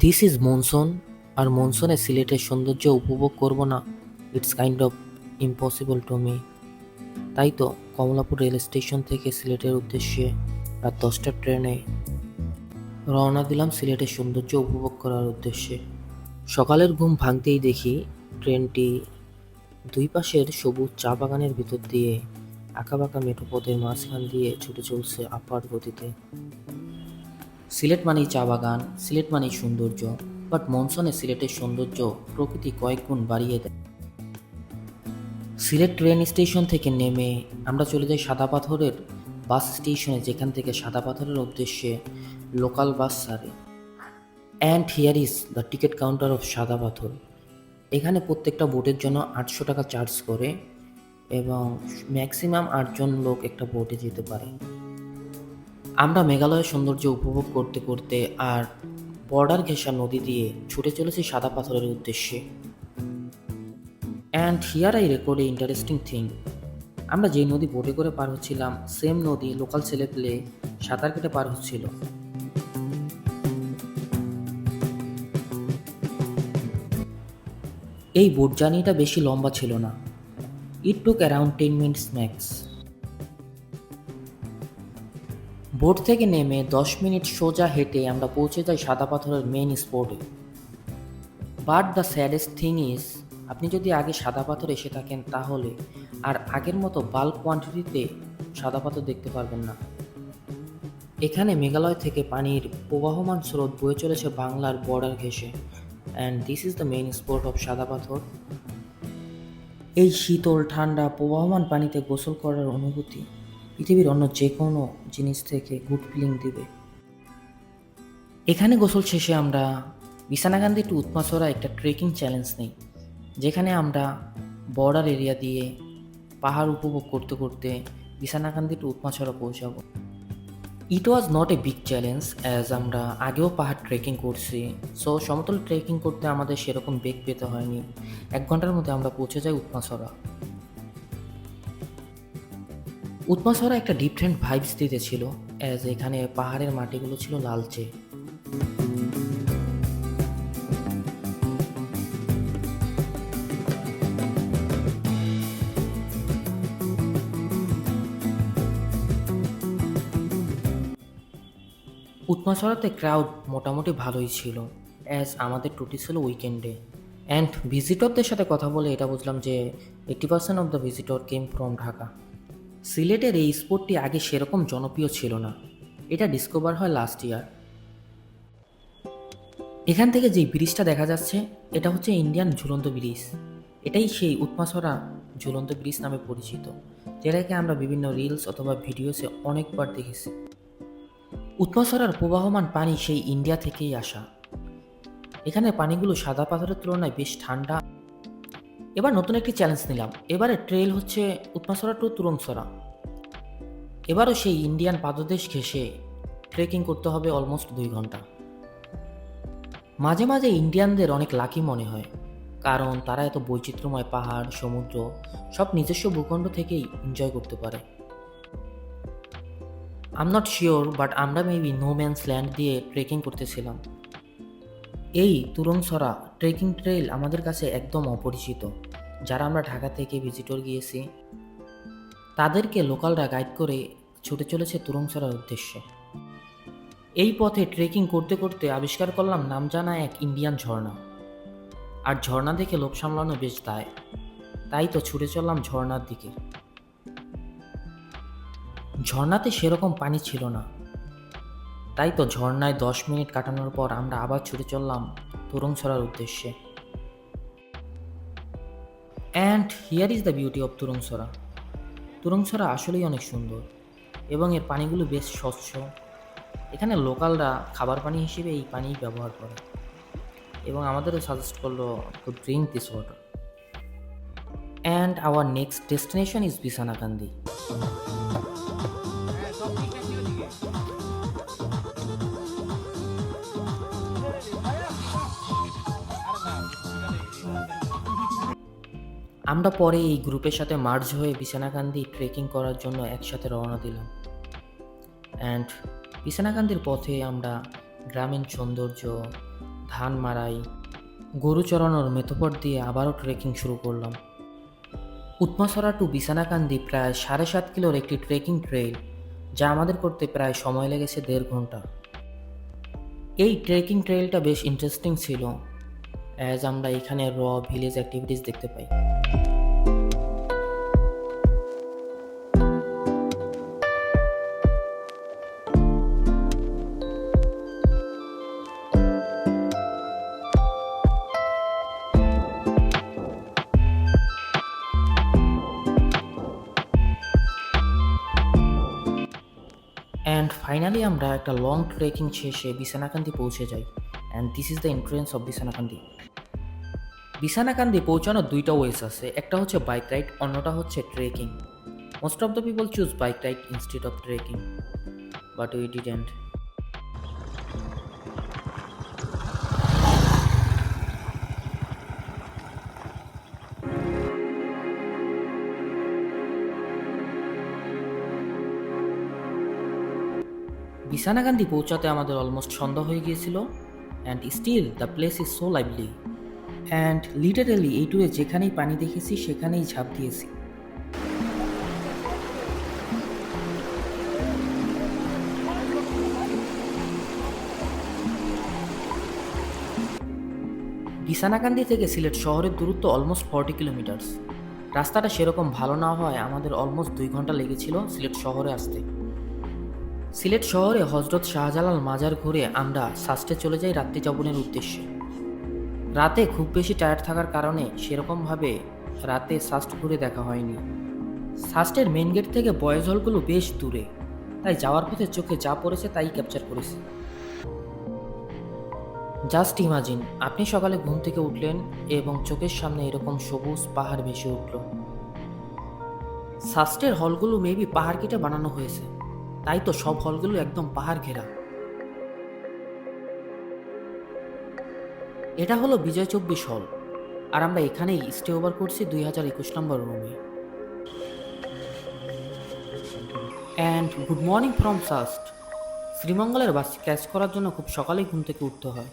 This is monsoon. আর মনসুনে সিলেটের সৌন্দর্য উপভোগ করব না, it's kind of impossible to me. তাই তো কমলাপুর রেল স্টেশন থেকে সিলেটের উদ্দেশ্যে রাত 10টার ট্রেনে রওনা দিলাম সিলেটের সৌন্দর্য উপভোগ করার উদ্দেশ্যে। সকালের ঘুম ভাঙতেই দেখি ট্রেনটি দুই পাশের সবুজ চা বাগানের ভিতর দিয়ে আঁকাবাঁকা মেঠো পথের মাঝখান দিয়ে ছুটে চলছে আপার গতিতে। সিলেট মানেই চা বাগান, সিলেট মানেই সৌন্দর্য, বাট মনসুনে সিলেটের সৌন্দর্য প্রকৃতি কয়েক গুণ বাড়িয়ে দেয়। সিলেট ট্রেন স্টেশন থেকে নেমে আমরা চলে যাই সাদা পাথরের বাস স্টেশনে, যেখান থেকে সাদা পাথরের উদ্দেশ্যে লোকাল বাস ছাড়ে। And here is the ticket counter of সাদা পাথর। এখানে প্রত্যেকটা বোটের জন্য 800 টাকা চার্জ করে এবং ম্যাক্সিমাম 8জন লোক একটা বোটে যেতে পারে। আমরা মেঘালয়ের সৌন্দর্য উপভোগ করতে করতে আর বর্ডার ঘেঁষা নদী দিয়ে ছুটে চলেছি সাদা পাথরের উদ্দেশ্যে। And here I record A interesting thing. আমরা যে নদী বোটে করে পার হচ্ছিলাম, সেম নদী লোকাল ছেলেপেলে সাঁতার কেটে পার হচ্ছিল। এই বোট জার্নিটা বেশি লম্বা ছিল না, ইট টুক অ্যারাউন্ড 10 মিনিটস ম্যাক্স। বোট থেকে নেমে 10 মিনিট সোজা হেঁটে আমরা পৌঁছে যাই সাদা পাথরের মেইন স্পটে। But the saddest thing is, আপনি যদি আগে সাদা পাথর এসে থাকেন তাহলে আর আগের মতো বাল্ক কোয়ান্টিটিতে সাদা পাথর দেখতে পারবেন না। এখানে মেঘালয় থেকে পানির প্রবাহমান স্রোত বয়ে চলেছে বাংলার বর্ডার ঘেঁষে, and this is the main spot of সাদা পাথর। এই শীতল ঠান্ডা প্রবাহমান পানিতে গোসল করার অনুভূতি পৃথিবীর অন্য যে কোনো জিনিস থেকে গুড ফিলিং দিবে। এখানে গোসল শেষে আমরা বিছানাকান্দি টু উৎমাছড়া একটা ট্রেকিং চ্যালেঞ্জ নেই, যেখানে আমরা বর্ডার এরিয়া দিয়ে পাহাড় উপভোগ করতে করতে বিছানাকান্দি টু উৎমাছড়া পৌঁছাবো। It was not a big challenge, as আমরা আগেও পাহাড় ট্রেকিং করছি, সো সমতল ট্রেকিং করতে আমাদের সেরকম বেগ পেতে হয়নি। 1 ঘন্টার মধ্যে আমরা পৌঁছে যাই উৎমাছড়া। উৎমাছড়া একটা ডিফারেন্ট ভাইবস দিতেছিল, অ্যাজ এখানে পাহাড়ের মাটিগুলো ছিল লালচে। উৎমাছড়াতে ক্রাউড মোটামুটি ভালোই ছিল, অ্যাজ আমাদের টুটি ছিল উইকেন্ডে। অ্যান্ড ভিজিটরদের সাথে কথা বলে এটা বুঝলাম যে 80% of the visitor came from Dhaka. সিলেটের এই স্পোর্টটি আগে সেরকম জনপ্রিয় ছিল না, এটা ডিসকভার হয় লাস্ট ইয়ার। এখান থেকে যে ব্রিজটা দেখা যাচ্ছে এটা হচ্ছে ইন্ডিয়ান ঝুলন্ত ব্রিজ। এটাই সেই উৎমাছড়া ঝুলন্ত ব্রিজ নামে পরিচিত, যেটাকে আমরা বিভিন্ন রিলস অথবা ভিডিওসে অনেকবার দেখেছি। উৎমাছড়ার প্রবাহমান পানি সেই ইন্ডিয়া থেকেই আসা। এখানে পানিগুলো সাদা পাথরের তুলনায় বেশ ঠান্ডা। এবার নতুন একটি চ্যালেঞ্জ নিলাম, এবারে ট্রেল হচ্ছে উৎমাছড়া টু তুরংছড়া। এবারও সেই ইন্ডিয়ান পাদদেশ ঘেঁষে ট্রেকিং করতে হবে অলমোস্ট 2 ঘন্টা। মাঝে মাঝে ইন্ডিয়ানদের অনেক লাকি মনে হয়, কারণ তারা এত বৈচিত্র্যময় পাহাড় সমুদ্র সব নিজস্ব ভূখণ্ড থেকেই এনজয় করতে পারে। I am not sure, but আমরা মেবি নো ম্যানস ল্যান্ড দিয়ে ট্রেকিং করতেছিলাম। এই তুরংছড়া ট্রেকিং ট্রেইল আমাদের কাছে একদম অপরিচিত। যারা আমরা ঢাকা থেকে ভিজিটর গিয়েছি তাদেরকে লোকালরা গাইড করে ছুটে চলেছে তুরংছড়ার উদ্দেশ্যে। এই পথে ট্রেকিং করতে করতে আবিষ্কার করলাম নাম জানা এক ইন্ডিয়ান ঝর্ণা। আর ঝর্ণা দেখে লোভ সামলানো বেশ দায়, তাই তো ছুটে চললাম ঝর্ণার দিকে। ঝর্ণাতে সেরকম পানি ছিল না, তাই তো ঝর্ণায় 10 মিনিট কাটানোর পর আমরা আবার ছুটে চললাম তুরংছড়ার উদ্দেশ্যে। And here is the beauty of Turangchhara. Turangchhara আসলেই অনেক সুন্দর এবং এর পানিগুলো বেশ স্বচ্ছ। এখানে লোকালরা খাবার পানি হিসেবে এই পানি ব্যবহার করে এবং আমাদেরও সাজেস্ট করলো to drink this water. And our next destination is Bichanakandi. আমরা পরে এই গ্রুপের সাথে মার্জ হয়ে বিছানাকান্দি ট্রেকিং করার জন্য একসাথে রওনা দিলাম। অ্যান্ড বিছানাকান্দির পথে আমরা গ্রামীণ সৌন্দর্য, ধান মাড়াই, গরু চড়ানোর মেথপট দিয়ে আবারও ট্রেকিং শুরু করলাম। উৎমাছড়া টু বিছানাকান্দি প্রায় 7.5 কিলোর একটি ট্রেকিং ট্রেইল, যা আমাদের করতে প্রায় সময় লেগেছে 1.5 ঘন্টা। এই ট্রেকিং ট্রেইলটা বেশ ইন্টারেস্টিং ছিল, অ্যাজ আমরা এখানে ভিলেজ অ্যাক্টিভিটিস দেখতে পাই। অ্যান্ড ফাইনালি আমরা একটা লং ট্রেকিং শেষে বিছানাকান্দি পৌঁছে যাই। And this is the entrance of Bichanakandi. Bichanakandi পৌঁছানোর দুইটা ওয়েস আছে, একটা হচ্ছে বাইক রাইড, অন্যটা হচ্ছে trekking. Most of the people choose bike ride instead of trekking, but we didn't. Bichanakandi পৌঁছাতে আমাদের অলমোস্ট সন্ধ্যা হয়ে গিয়েছিল, and still the place is so lively. And literally এই ট্যুরে যেখানেই পানি দেখেছি সেখানেই ঝাঁপ দিয়েছি। বিছানাকান্দি থেকে সিলেট শহরের দূরত্ব অলমোস্ট 40 কিলোমিটার্স। রাস্তাটা সেরকম ভালো না হয় আমাদের অলমোস্ট 2 ঘন্টা লেগেছিল সিলেট শহরে আসতে। সিলেট শহরে হজরত শাহজালাল মাজার ঘুরে আমরা সাস্টে চলে যাই রাত্রি যাপনের উদ্দেশ্যে। রাতে খুব বেশি টায়ার্ড থাকার কারণে সেরকমভাবে রাতে সাস্ট ঘুরে দেখা হয়নি। সাস্টের মেন গেট থেকে বয়েজ হলগুলো বেশ দূরে, তাই যাওয়ার পথে চোখে যা পড়েছে তাই ক্যাপচার করেছি। জাস্ট ইমাজিন, আপনি সকালে ঘুম থেকে উঠলেন এবং চোখের সামনে এরকম সবুজ পাহাড় ভেসে উঠল। সাস্টের হলগুলো মেবি পাহাড় কেটে বানানো হয়েছে, তাই তো সব হলগুলো একদম পাহাড় ঘেরা। এটা হলো বিজয় 24 হল, আর আমরা এখানেই স্টে ওভার করছি 2021 নম্বর রুমে। And good morning from SUST. শ্রীমঙ্গলের বাস ক্যাচ করার জন্য খুব সকালেই ঘুম থেকে উঠতে হয়।